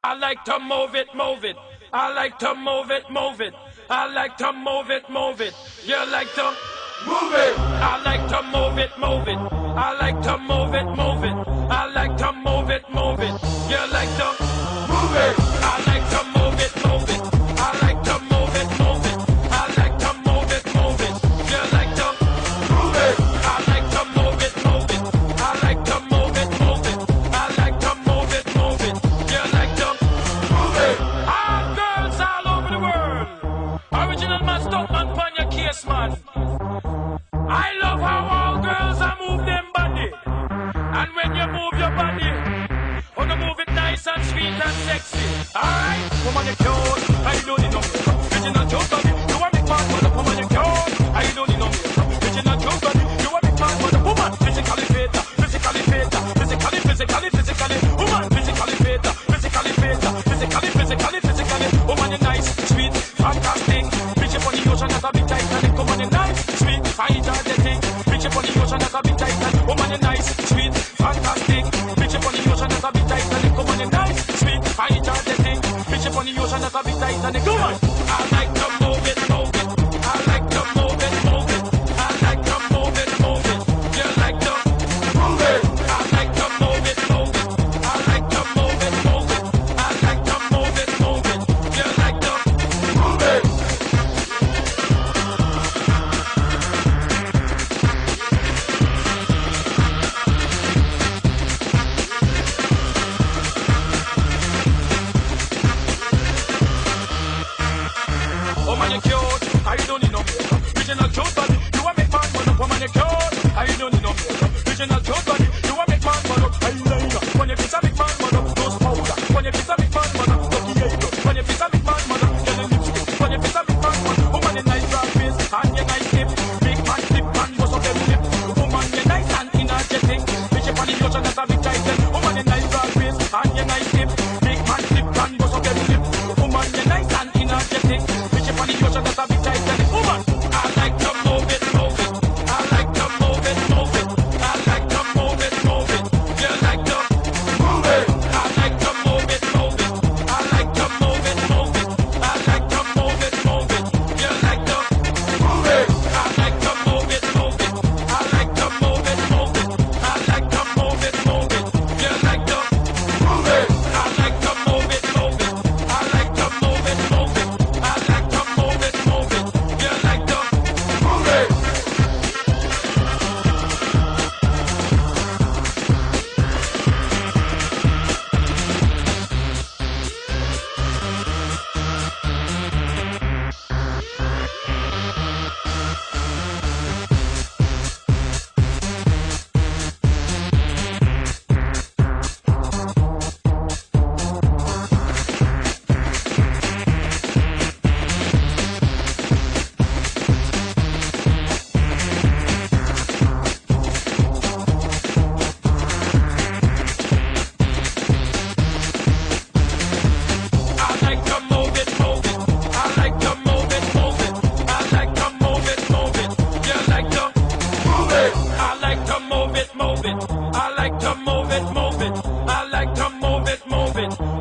I like to move it, move it. I like to move it, move it. I like to move it, move it. You like to move it. I like to move it, move it. I like to move it, move it. I like to move it, move it. You like to move it. I like to move it, move it. I like to move it, move it. I like to move it, move it. You like to move it. I like to move it, move it. I like to move it, move it. I like to move it, move it. You like to move it. All girls all over the world. Original man, stop man, pan your case, man. I love how all girls are move them body. And when you move your body, wanna move it nice and sweet and sexy. Alright, woman you cute, I don't need no makeup. Original cute body, you a big man, mother. Woman you cute, I don't need no makeup. Original cute body, you a big man, mother. Woman, physically fit, physically fit, physically. Woman, physically fit, physically fit, physically. Woman you nice, sweet, fantastic. Bitch up on the ocean as a big Titanic. Woman you nice, sweet, energetic. Bitch up on the ocean as a big Titanic. Woman you nice, sweet, fantastic. Bitch up on the ocean as a big Titanic. Woman you nice, sweet, energetic. Bitch up on the ocean as a big Titanic. Woman, I like to move it, move it. I like to move it, move it. I like to move it, move it. You like to move it. I like to move it, move it. I like to move it, move it. I like to move it, move it. You like to move it. Woman you cute, I don't need no makeup. Original cute body, you a make man man up. Woman you cute, I don't need no makeup. Original cute body, you a make man man up. Eyeliner, when you kiss a big man man up. Nose powder, when you kiss a big man man up. Lucky eyebrow, when you kiss a big man man up. Yellow lipstick, when you kiss a big man man up. Woman you nice broad face, and you nice hip. Big man tip and bust up them lip. Woman you nice and energetic. Bitch up on the ocean as a big titan. Woman you nice broad face, and you nice hip. Big man tip and bust up them lip. Woman you nice and energetic. On the ocean that's a big Titanic. Woman, I like to move it, move it. I like to move it, move it. I like to move it, move it. You like to move it. I like to move it, move it. I like to move it, move it. I like to move it, move it. You like to move it. I like to move it, move it. I like to move it, move it. I like to move it, move it. You like to move it. I like to move it, move it. I like to move it, move it. I like to move it, move it. You like to move it. I like to move it, move it. I like to move it, move it. I like to move it, move it.